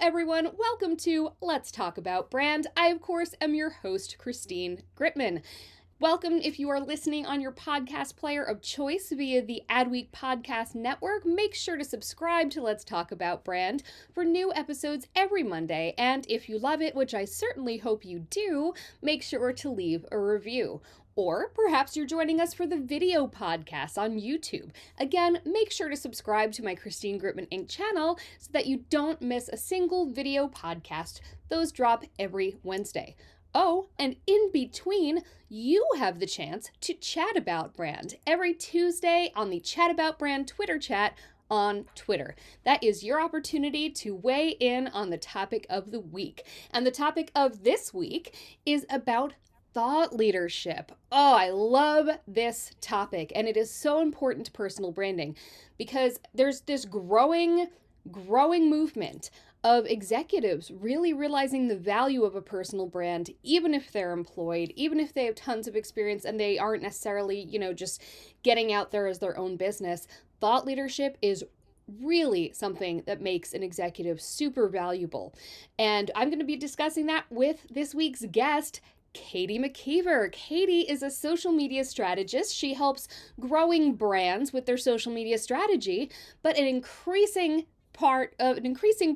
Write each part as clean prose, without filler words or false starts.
everyone. Welcome to Let's Talk About Brand. I, of course, am your host, Christine Gritmon. Welcome if you are listening on your podcast player of choice via the Adweek podcast network. Make sure to subscribe to Let's Talk About Brand for new episodes every Monday. And if you love it, which I certainly hope you do, make sure to leave a review. Or perhaps you're joining us for the video podcast on YouTube. Again, make sure to subscribe to my Christine Gritmon Inc. channel so that you don't miss a single video podcast. Those drop every Wednesday. Oh, and in between, you have the chance to chat about brand every Tuesday on the Chat About Brand Twitter chat on Twitter. That is your opportunity to weigh in on the topic of the week. And the topic of this week is about thought leadership. Oh, I love this topic, and it is so important to personal branding because there's this growing movement of executives really realizing the value of a personal brand, even if they're employed, even if they have tons of experience and they aren't necessarily, just getting out there as their own business. Thought leadership is really something that makes an executive super valuable. And I'm going to be discussing that with this week's guest, Katie McKiever. Katie is a social media strategist. She helps growing brands with their social media strategy, but an increasing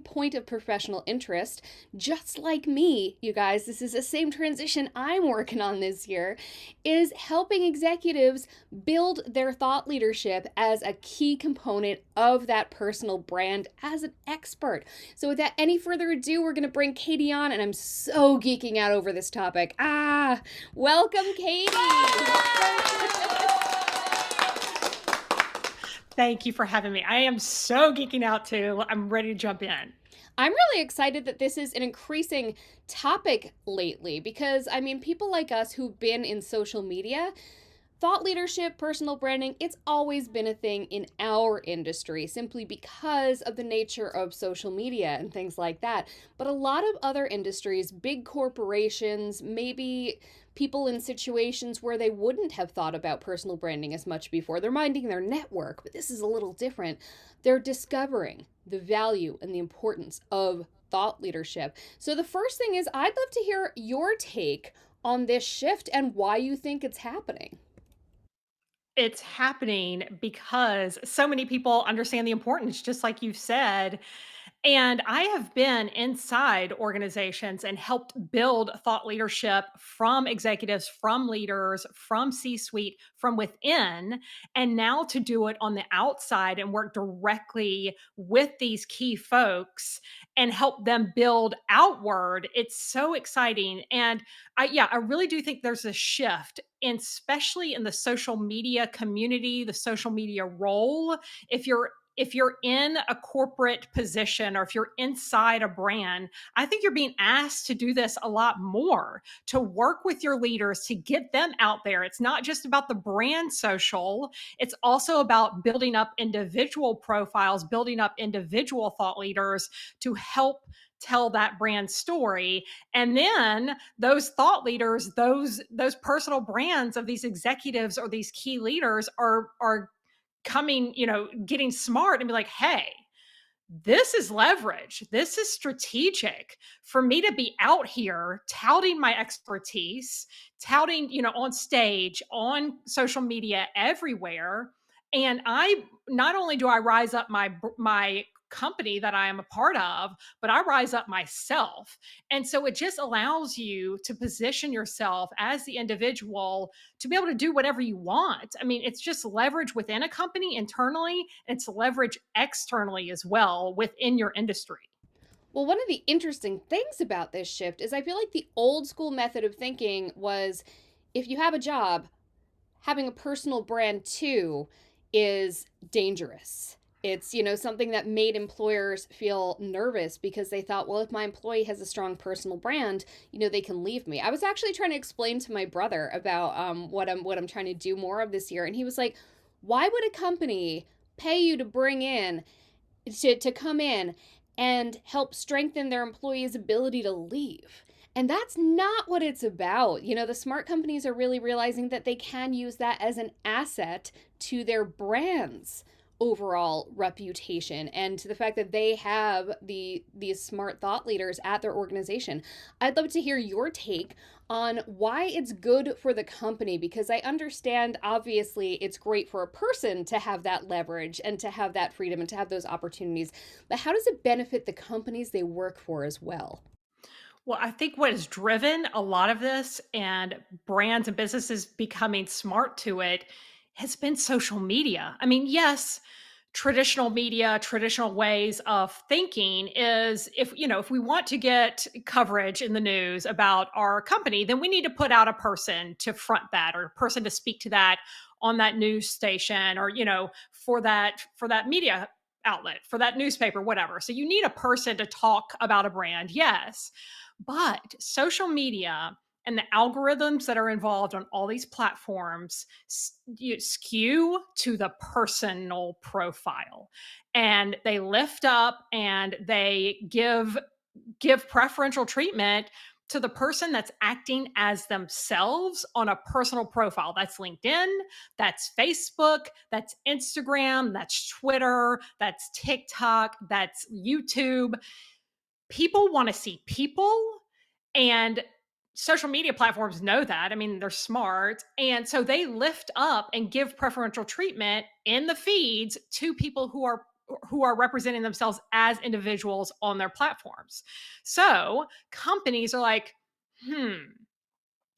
point of professional interest, just like me, you guys, this is the same transition I'm working on this year, is helping executives build their thought leadership as a key component of that personal brand as an expert. So without any further ado, we're going to bring Katie on, and I'm so geeking out over this topic. Welcome, Katie. Thank you for having me. I am so geeking out too. I'm ready to jump in. I'm really excited that this is an increasing topic lately because, people like us who've been in social media, thought leadership, personal branding, it's always been a thing in our industry simply because of the nature of social media and things like that. But a lot of other industries, big corporations, maybe people in situations where they wouldn't have thought about personal branding as much before. They're minding their network, but this is a little different. They're discovering the value and the importance of thought leadership. So the first thing is, I'd love to hear your take on this shift and why you think it's happening. It's happening because so many people understand the importance, just like you've said. And I have been inside organizations and helped build thought leadership from executives, from leaders, from C suite, from within. And now to do it on the outside and work directly with these key folks and help them build outward. It's so exciting. And I really do think there's a shift, especially in the social media community, the social media role. If you're in a corporate position or if you're inside a brand, I think you're being asked to do this a lot more, to work with your leaders, to get them out there. It's not just about the brand social. It's also about building up individual profiles, building up individual thought leaders to help tell that brand story. And then those thought leaders, those personal brands of these executives or these key leaders are coming, getting smart and be like, hey, this is leverage. This is strategic for me to be out here touting my expertise, touting, on stage, on social media, everywhere. And I not only do I rise up my company that I am a part of, but I rise up myself. And so it just allows you to position yourself as the individual to be able to do whatever you want. It's just leverage within a company internally, and it's leverage externally as well within your industry. Well, one of the interesting things about this shift is I feel like the old school method of thinking was if you have a job, having a personal brand too is dangerous. It's, something that made employers feel nervous because they thought, well, if my employee has a strong personal brand, they can leave me. I was actually trying to explain to my brother about what I'm trying to do more of this year. And he was like, why would a company pay you to to come in and help strengthen their employees' ability to leave? And that's not what it's about. The smart companies are really realizing that they can use that as an asset to their brands overall reputation and to the fact that they have these smart thought leaders at their organization. I'd love to hear your take on why it's good for the company, because I understand obviously it's great for a person to have that leverage and to have that freedom and to have those opportunities, but how does it benefit the companies they work for as well? Well, I think what has driven a lot of this and brands and businesses becoming smart to it has been social media. I mean, yes, traditional media, traditional ways of thinking is if we want to get coverage in the news about our company, then we need to put out a person to front that or a person to speak to that on that news station or for that media outlet, for that newspaper, whatever. So you need a person to talk about a brand. Yes. But social media and the algorithms that are involved on all these platforms skew to the personal profile, and they lift up and they give preferential treatment to the person that's acting as themselves on a personal profile. That's LinkedIn, that's Facebook, that's Instagram, that's Twitter, that's TikTok, that's YouTube. People want to see people, and social media platforms know that. I mean, they're smart, and so they lift up and give preferential treatment in the feeds to people who are representing themselves as individuals on their platforms. So companies are like,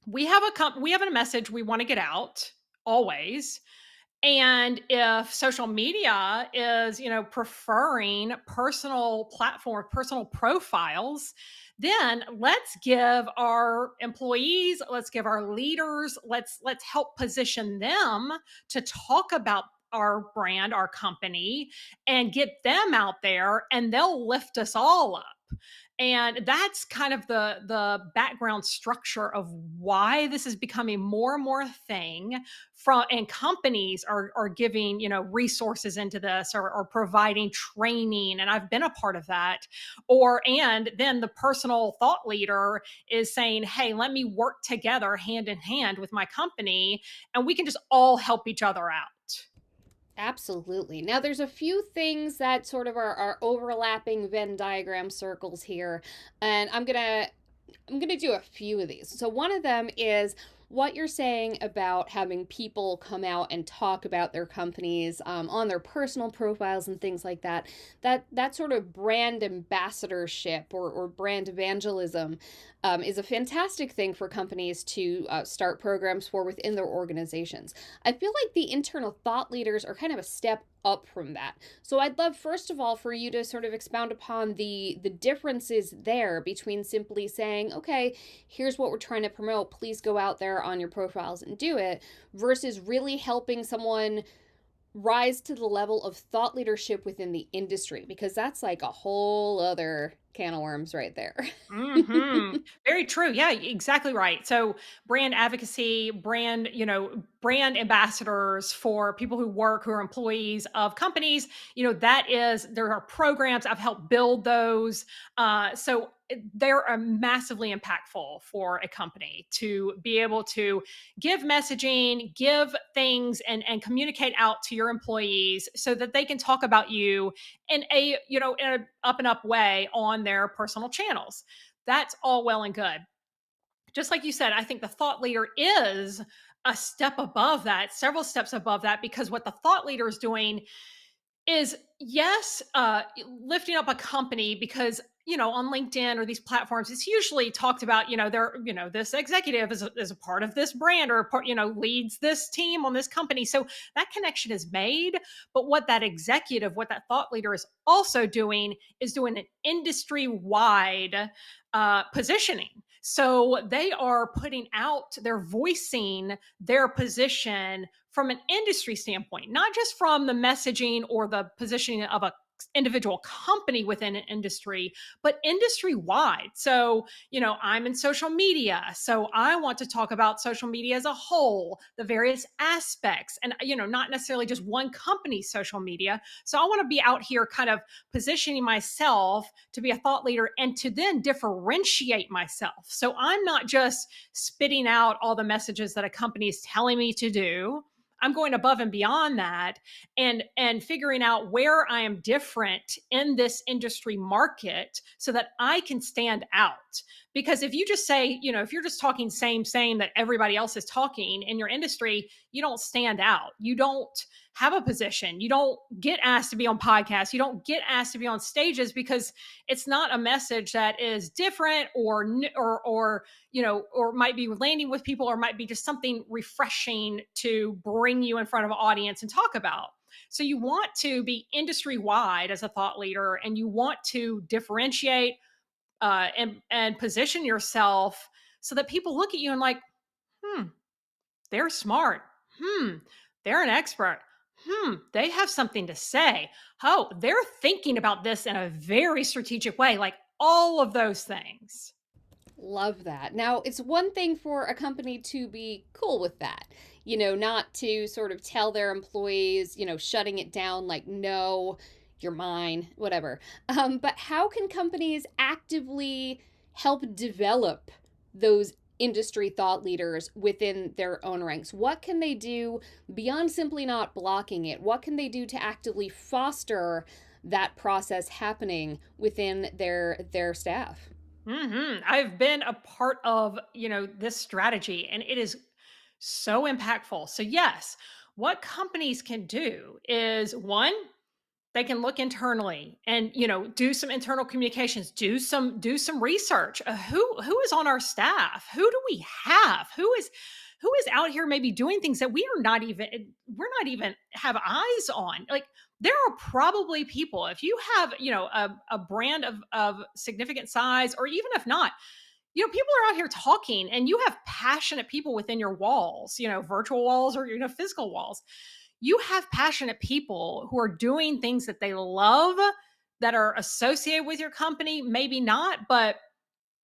we have a message we want to get out always, and if social media is, preferring personal platform, personal profiles, then let's give our employees, let's give our leaders, let's help position them to talk about our brand, our company, and get them out there, and they'll lift us all up. And that's kind of the background structure of why this is becoming more and more a thing, from and companies are giving resources into this, or providing training, and I've been a part of that. Or and then the personal thought leader is saying, hey, let me work together hand in hand with my company, and we can just all help each other out. Absolutely. Now, there's a few things that sort of are overlapping Venn diagram circles here, and I'm gonna do a few of these. So one of them is what you're saying about having people come out and talk about their companies on their personal profiles and things like that. That sort of brand ambassadorship or brand evangelism is a fantastic thing for companies to start programs for within their organizations. I feel like the internal thought leaders are kind of a step up from that. So I'd love first of all for you to sort of expound upon the differences there between simply saying, okay, here's what we're trying to promote, please go out there on your profiles and do it, versus really helping someone rise to the level of thought leadership within the industry, because that's like a whole other can of worms right there. Very true. Yeah, exactly right. So brand advocacy, brand ambassadors for people who are employees of companies, there are programs. I've helped build those. They're massively impactful for a company to be able to give messaging, give things, and communicate out to your employees so that they can talk about you in a up and up way on their personal channels. That's all well and good. Just like you said, I think the thought leader is a step above that, several steps above that, because what the thought leader is doing is, yes, lifting up a company, because on LinkedIn or these platforms, it's usually talked about, this executive is a part of this brand, or a part, leads this team on this company. So that connection is made. But what that thought leader is also doing is doing an industry wide positioning. So they're voicing their position from an industry standpoint, not just from the messaging or the positioning of a individual company within an industry, but industry wide. So, I'm in social media. So I want to talk about social media as a whole, the various aspects, and, not necessarily just one company's social media. So I want to be out here kind of positioning myself to be a thought leader and to then differentiate myself. So I'm not just spitting out all the messages that a company is telling me to do. I'm going above and beyond that, and figuring out where I am different in this industry market so that I can stand out. Because if you just say, if you're just talking same that everybody else is talking in your industry, you don't stand out. You don't have a position. You don't get asked to be on podcasts. You don't get asked to be on stages because it's not a message that is different or might be landing with people, or might be just something refreshing to bring you in front of an audience and talk about. So you want to be industry wide as a thought leader, and you want to differentiate and position yourself so that people look at you and like, hmm, they're smart. They're an expert. They have something to say. Oh, they're thinking about this in a very strategic way, like all of those things. Love that. Now, it's one thing for a company to be cool with that, not to sort of tell their employees, shutting it down like, no, you're mine, whatever. But how can companies actively help develop those industry thought leaders within their own ranks? What can they do beyond simply not blocking it? What can they do to actively foster that process happening within their staff? I've been a part of, this strategy, and it is so impactful. So yes, what companies can do is, one, they can look internally and, do some internal communications, do some research. Who is on our staff? Who do we have? Who is out here maybe doing things that we're not even have eyes on? Like, there are probably people, if you have, a brand of significant size, or even if not, people are out here talking, and you have passionate people within your walls, virtual walls, or, physical walls. You have passionate people who are doing things that they love, that are associated with your company, maybe not, but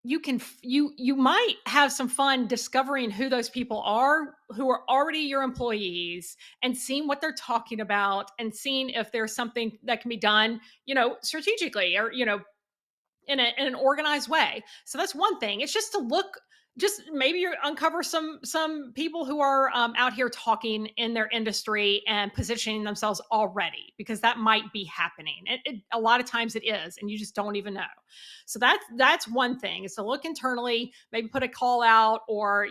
you might have some fun discovering who those people are, who are already your employees, and seeing what they're talking about, and seeing if there's something that can be done, strategically, or, in an organized way. So that's one thing. It's just to look, just maybe you uncover some people who are out here talking in their industry and positioning themselves already, because that might be happening. A lot of times it is, and you just don't even know. So that's one thing, is to look internally, maybe put a call out, or,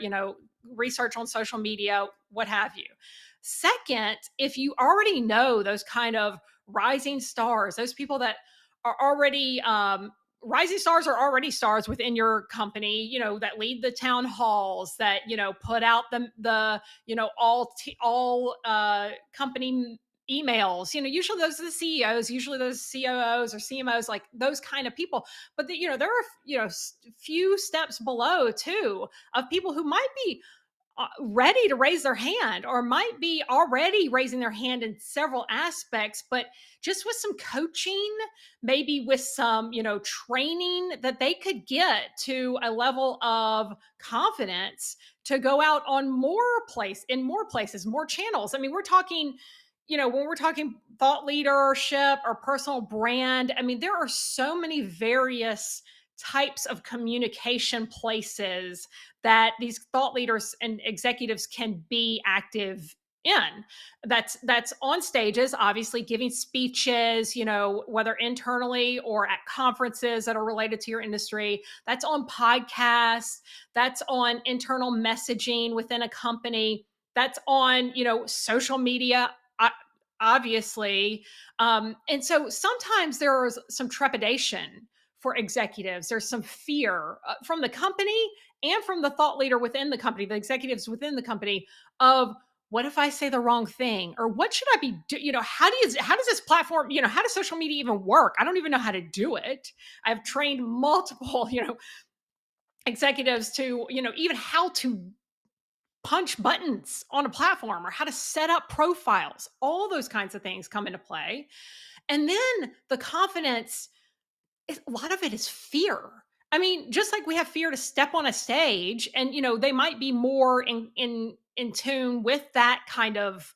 research on social media, what have you. Second, if you already know those kind of rising stars, those people that are already rising stars, are already stars within your company, that lead the town halls, that, put out the all company emails. Usually those are the CEOs, usually those COOs or CMOs, like those kind of people. But there are, few steps below too, of people who might be ready to raise their hand, or might be already raising their hand in several aspects, but just with some coaching, maybe with some, training, that they could get to a level of confidence to go out on in more places, more channels. I mean, we're talking, when we're talking thought leadership or personal brand, I mean, there are so many various types of communication places that these thought leaders and executives can be active in. That's on stages, obviously giving speeches, whether internally or at conferences that are related to your industry. That's on podcasts. That's on internal messaging within a company. That's on, social media, uh, obviously. And so sometimes there is some trepidation for executives. There's some fear from the company and from the thought leader within the company, the executives within the company, of, what if I say the wrong thing? Or what should I be how does this platform, how does social media even work? I don't even know how to do it. I've trained multiple, executives to, even how to punch buttons on a platform, or how to set up profiles. All those kinds of things come into play. And then the confidence, a lot of it is fear. I mean, just like we have fear to step on a stage, and they might be more in tune with that kind of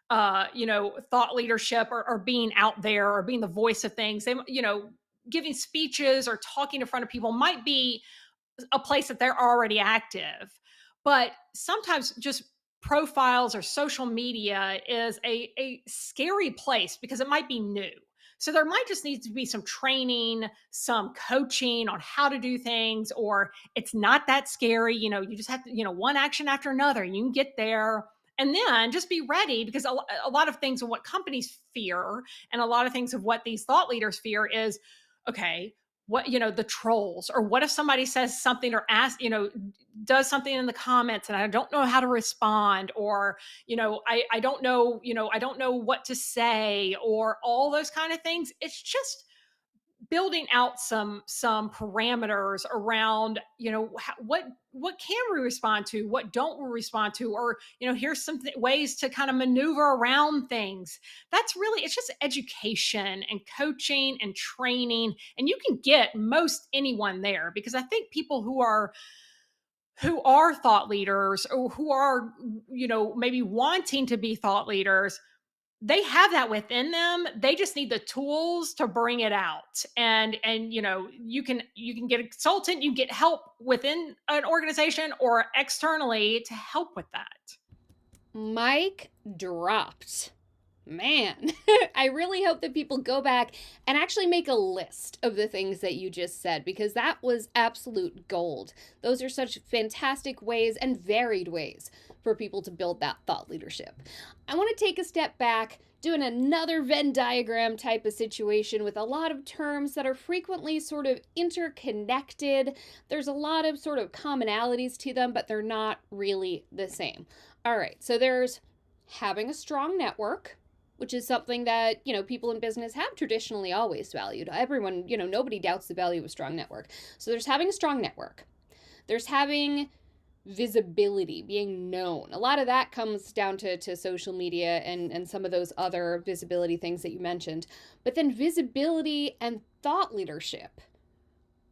thought leadership, or being out there, or being the voice of things. They, giving speeches or talking in front of people might be a place that they're already active. But sometimes just profiles or social media is a scary place because it might be new. So there might just need to be some training, some coaching on how to do things, or it's not that scary. You just have to, one action after another, you can get there. And then just be ready, because a lot of things of what companies fear and a lot of things of what these thought leaders fear is, okay, what, the trolls, or what if somebody says something or asks, does something in the comments and I don't know how to respond, or, I don't know, I don't know what to say, or all those kind of things. It's just building out some parameters around, what can we respond to, what don't we respond to, or here's some ways to kind of maneuver around things. That's really, it's just education and coaching and training, and you can get most anyone there, because I think people who are thought leaders, or who are, maybe wanting to be thought leaders, they have that within them. They just need the tools to bring it out. And you can get a consultant, you get help within an organization or externally to help with that. Mic dropped. Man, I really hope that people go back and actually make a list of the things that you just said, because that was absolute gold. Those are such fantastic ways and varied ways for people to build that thought leadership. I want to take a step back, doing another Venn diagram type of situation with a lot of terms that are frequently sort of interconnected. There's a lot of sort of commonalities to them, but they're not really the same. All right, so there's having a strong network, which is something that, people in business have traditionally always valued. Everyone, nobody doubts the value of a strong network. So there's having a strong network. There's having visibility, being known. A lot of that comes down to social media and some of those other visibility things that you mentioned. But then visibility and thought leadership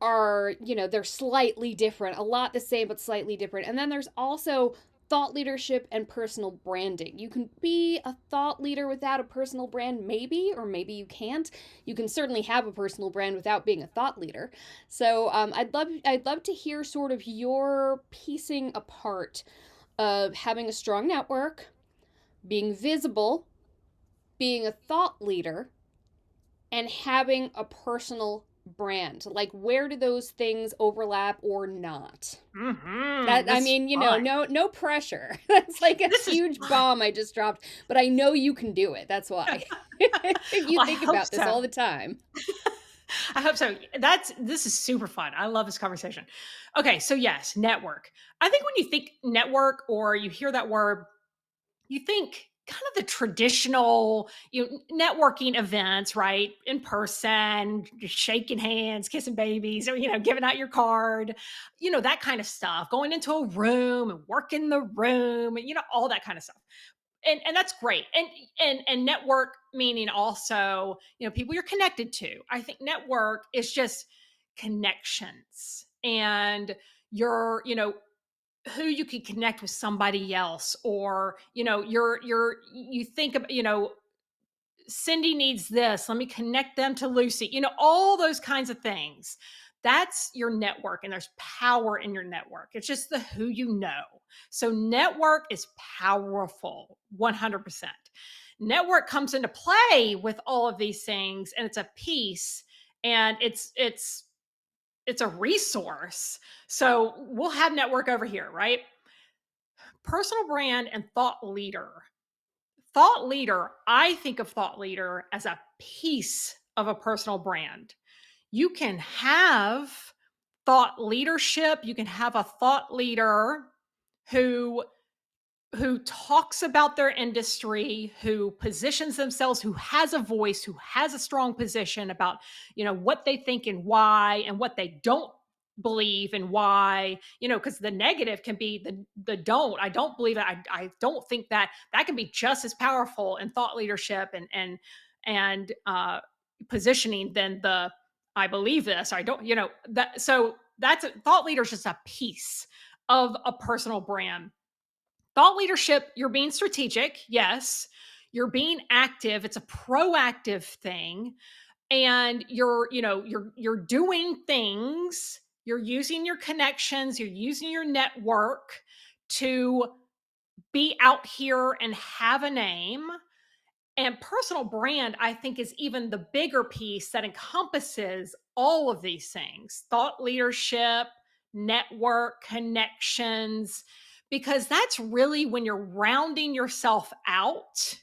are, they're slightly different, a lot the same, but slightly different. And then there's also thought leadership and personal branding. You can be a thought leader without a personal brand, maybe, or maybe you can't. You can certainly have a personal brand without being a thought leader. So I'd love to hear sort of your piecing apart of having a strong network, being visible, being a thought leader, and having a personal brand. Like, where do those things overlap or not? That, I This is mean, fun. no pressure. That's like a This is huge fun. bomb I just dropped, but I know you can do it. That's why. You Well, I think hope about this all so. the time. I hope so. This is super fun. I love this conversation. Okay, so yes, network. I think when you think network or you hear that word, you think kind of the traditional, networking events, right? In person, just shaking hands, kissing babies, or giving out your card, that kind of stuff. Going into a room and working the room, and all that kind of stuff. And that's great. And network meaning also, people you're connected to. I think network is just connections, and your, who you can connect with somebody else, or you think of, Cindy needs this, let me connect them to Lucy, all those kinds of things. That's your network, and there's power in your network. It's just the who you know. So network is powerful, 100%. Network comes into play with all of these things, and it's a piece, and it's a resource. So we'll have network over here, right? Personal brand and thought leader. Thought leader, I think of thought leader as a piece of a personal brand. You can have thought leadership, you can have a thought leader who talks about their industry, who positions themselves, who has a voice, who has a strong position about, what they think and why, and what they don't believe and why, because the negative can be the don't. I don't believe it. I don't think that can be just as powerful in thought leadership and positioning than the I believe this. I don't, that. So that's thought leader is just a piece of a personal brand. Thought leadership, you're being strategic, yes. You're being active. It's a proactive thing. And you're doing things, you're using your connections, you're using your network to be out here and have a name. And personal brand, I think, is even the bigger piece that encompasses all of these things: thought leadership, network, connections, because that's really when you're rounding yourself out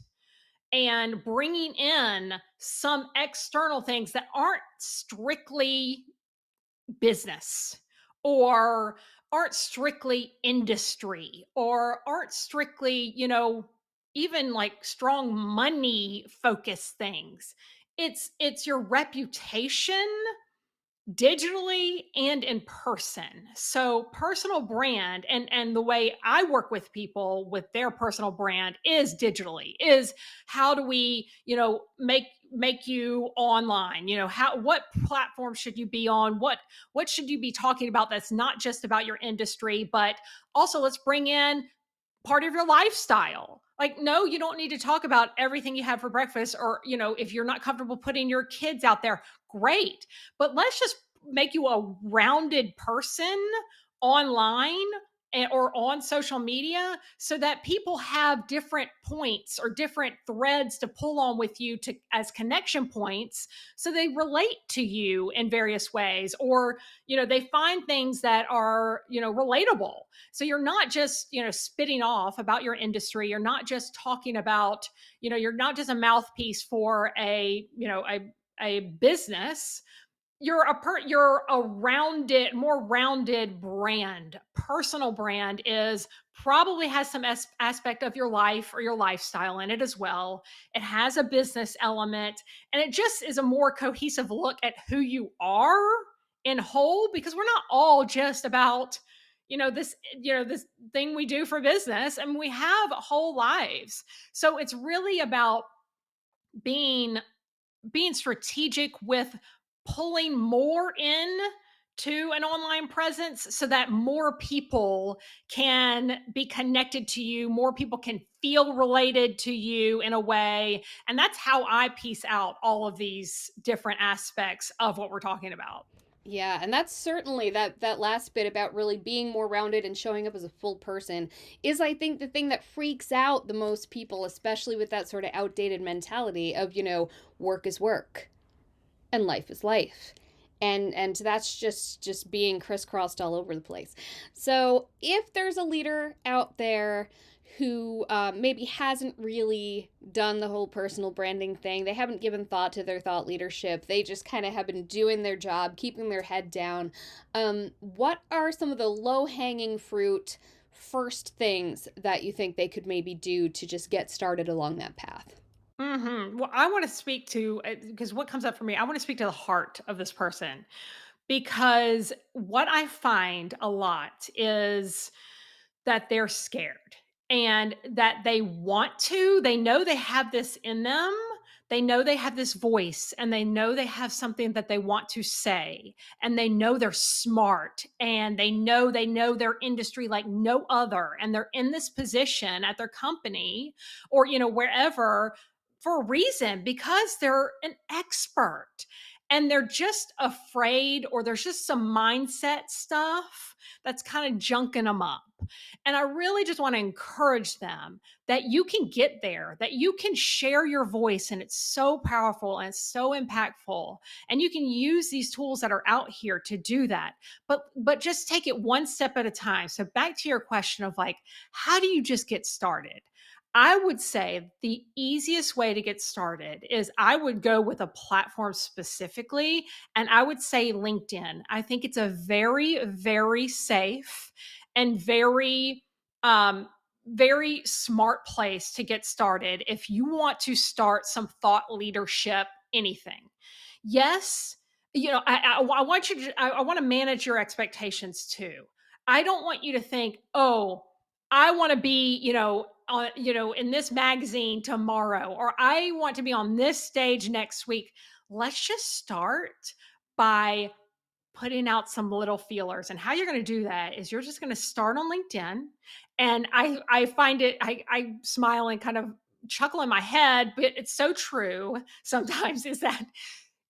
and bringing in some external things that aren't strictly business, or aren't strictly industry, or aren't strictly, even like strong money focused things. It's your reputation digitally and in person. So personal brand, and the way I work with people with their personal brand is digitally. Is how do we, make you online? How, what platform should you be on? What should you be talking about that's not just about your industry, but also let's bring in part of your lifestyle. Like, no, you don't need to talk about everything you had for breakfast, or, if you're not comfortable putting your kids out there, great. But let's just make you a rounded person online, or on social media, so that people have different points or different threads to pull on with you to as connection points, so they relate to you in various ways, or they find things that are relatable. So you're not just, spitting off about your industry. You're not just talking about, you're not just a mouthpiece for a business. You're a rounded, more rounded brand. Personal brand is probably has some aspect of your life or your lifestyle in it as well. It has a business element, and it just is a more cohesive look at who you are in whole, because we're not all just about this thing we do for business, and we have whole lives. So it's really about being strategic with pulling more in to an online presence, so that more people can be connected to you, more people can feel related to you in a way. And that's how I piece out all of these different aspects of what we're talking about. Yeah, and that's certainly that last bit about really being more rounded and showing up as a full person is, I think, the thing that freaks out the most people, especially with that sort of outdated mentality of, work is work and life is life. And that's just being crisscrossed all over the place. So if there's a leader out there who maybe hasn't really done the whole personal branding thing, they haven't given thought to their thought leadership, they just kind of have been doing their job, keeping their head down, what are some of the low-hanging fruit first things that you think they could maybe do to just get started along that path? Well, I want to speak to, because what comes up for me, I want to speak to the heart of this person, because what I find a lot is that they're scared, and that they know they have this in them. They know they have this voice, and they know they have something that they want to say, and they know they're smart, and they know their industry like no other, and they're in this position at their company, or wherever, for a reason, because they're an expert. And they're just afraid, or there's just some mindset stuff that's kind of junking them up. And I really just want to encourage them that you can get there, that you can share your voice, and it's so powerful and it's so impactful. And you can use these tools that are out here to do that. But just take it one step at a time. So back to your question of like, how do you just get started? I would say the easiest way to get started is I would go with a platform specifically, and I would say LinkedIn. I think it's a very, very safe and very smart place to get started if you want to start some thought leadership, anything. Yes, I want you to, I want to manage your expectations too. I don't want you to think, oh, I want to be, in this magazine tomorrow, or I want to be on this stage next week. Let's just start by putting out some little feelers. And how you're going to do that is you're just going to start on LinkedIn. And I find it, I smile and kind of chuckle in my head, but it's so true sometimes, is that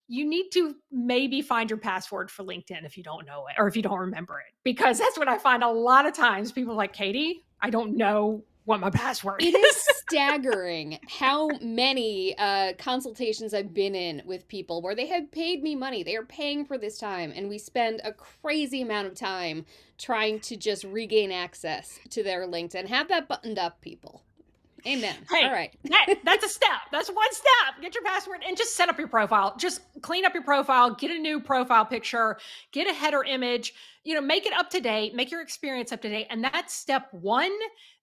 you need to maybe find your password for LinkedIn if you don't know it, or if you don't remember it, because that's what I find a lot of times. People are like, Katie, I don't know what my password It is is. staggering how many consultations I've been in with people where they have paid me money. They are paying for this time, and we spend a crazy amount of time trying to just regain access to their LinkedIn. Have that buttoned up, people. Amen. All Hey, right. that's a step. That's one step. Get your password and just set up your profile. Just clean up your profile, get a new profile picture, get a header image, make it up to date, make your experience up to date. And that's step one.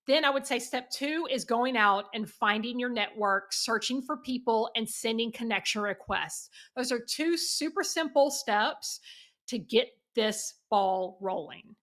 Then I would say step two is going out and finding your network, searching for people, and sending connection requests. Those are two super simple steps to get this ball rolling.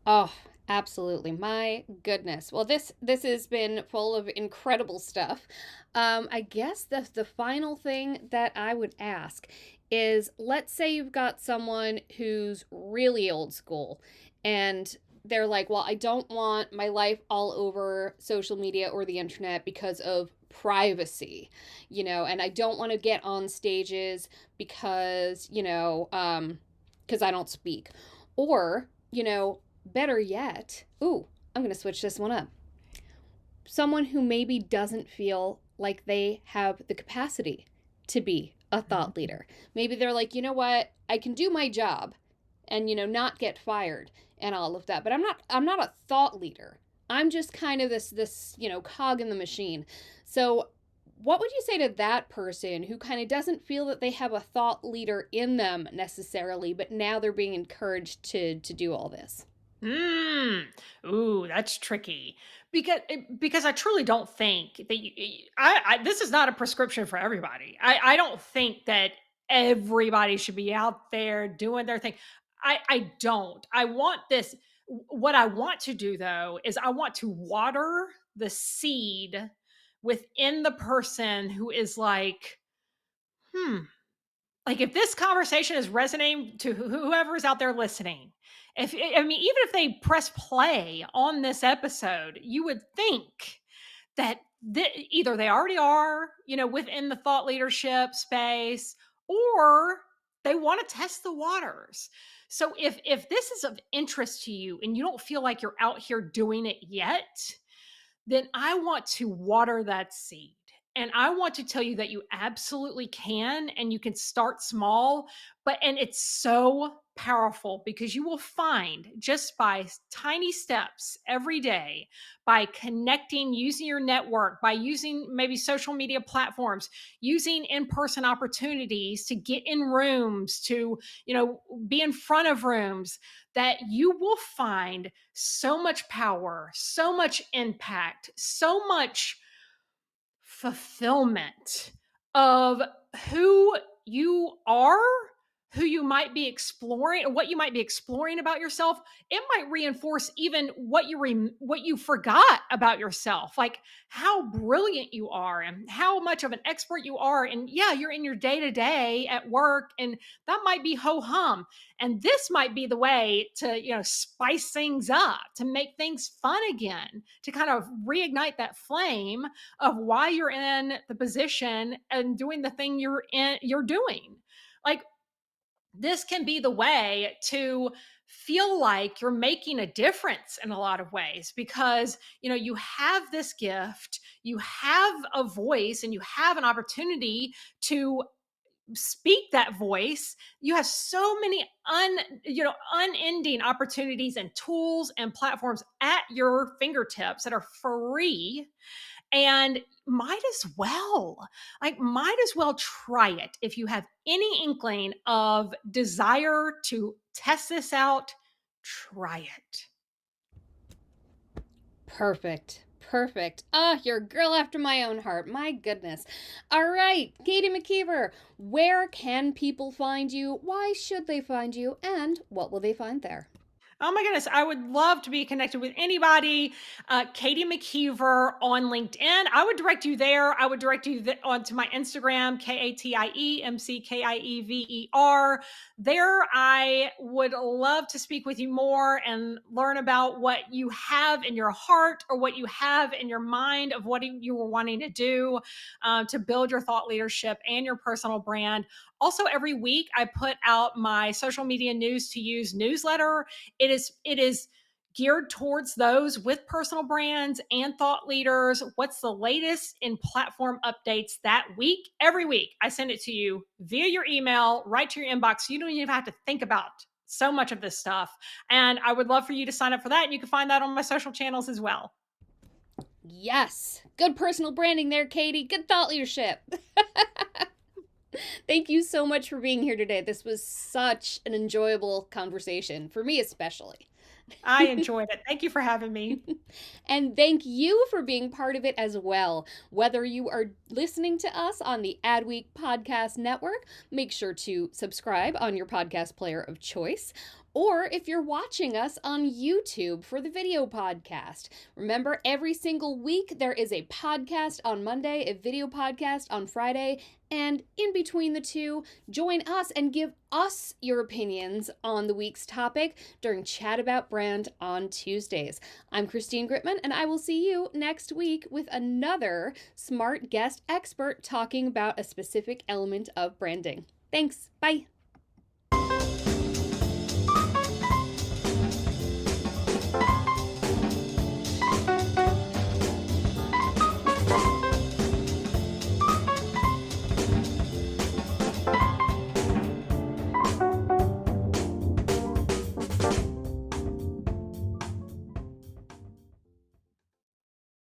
Oh, absolutely. My goodness. Well, this has been full of incredible stuff. I guess the final thing that I would ask is, let's say you've got someone who's really old school and they're like, "Well, I don't want my life all over social media or the internet because of privacy, and I don't want to get on stages because, because I don't speak." Or, better yet, ooh, I'm going to switch this one up. Someone who maybe doesn't feel like they have the capacity to be a thought leader. Maybe they're like, "You know what? I can do my job and, not get fired and all of that, but I'm not a thought leader. I'm just kind of this, cog in the machine." So, what would you say to that person who kind of doesn't feel that they have a thought leader in them necessarily, but now they're being encouraged to do all this? Mm. Ooh, that's tricky because I truly don't think that this is not a prescription for everybody. I don't think that everybody should be out there doing their thing. I don't. I want this. What I want to do though is I want to water the seed within the person who is like, hmm, like if this conversation is resonating to whoever is out there listening, I mean, even if they press play on this episode, you would think that either they already are, within the thought leadership space, or they want to test the waters. So if this is of interest to you and you don't feel like you're out here doing it yet, then I want to water that seed. And I want to tell you that you absolutely can, and you can start small, and it's so powerful because you will find just by tiny steps every day, by connecting, using your network, by using maybe social media platforms, using in-person opportunities to get in rooms, to, be in front of rooms, that you will find so much power, so much impact, so much fulfillment of who you are, who you might be exploring, or what you might be exploring about yourself. It might reinforce even what you forgot about yourself, like how brilliant you are and how much of an expert you are. And yeah, you're in your day to day at work, and that might be ho hum. And this might be the way to, spice things up, to make things fun again, to kind of reignite that flame of why you're in the position and doing the thing you're doing. Like, this can be the way to feel like you're making a difference in a lot of ways, because you have this gift, you have a voice, and you have an opportunity to speak that voice. You have so many unending opportunities and tools and platforms at your fingertips that are free, and might as well try it. If you have any inkling of desire to test this out, try it. Perfect. Perfect. Ah, you're a girl after my own heart. My goodness. All right, Katie McKiever, where can people find you? Why should they find you? And what will they find there? Oh my goodness, I would love to be connected with anybody. Katie McKiever on LinkedIn. I would direct you there. I would direct you onto my Instagram, KatieMcKiever. There, I would love to speak with you more and learn about what you have in your heart or what you have in your mind of what you were wanting to do to build your thought leadership and your personal brand. Also, every week I put out my social media news to use newsletter. It is geared towards those with personal brands and thought leaders. What's the latest in platform updates that week? Every week, I send it to you via your email, right to your inbox. So you don't even have to think about so much of this stuff. And I would love for you to sign up for that. And you can find that on my social channels as well. Yes. Good personal branding there, Katie. Good thought leadership. Thank you so much for being here today. This was such an enjoyable conversation, for me especially. I enjoyed it. Thank you for having me. And thank you for being part of it as well. Whether you are listening to us on the Adweek Podcast Network, make sure to subscribe on your podcast player of choice. Or if you're watching us on YouTube for the video podcast. Remember, every single week there is a podcast on Monday, a video podcast on Friday, and in between the two, join us and give us your opinions on the week's topic during Chat About Brand on Tuesdays. I'm Christine Gritmon, and I will see you next week with another smart guest expert talking about a specific element of branding. Thanks. Bye.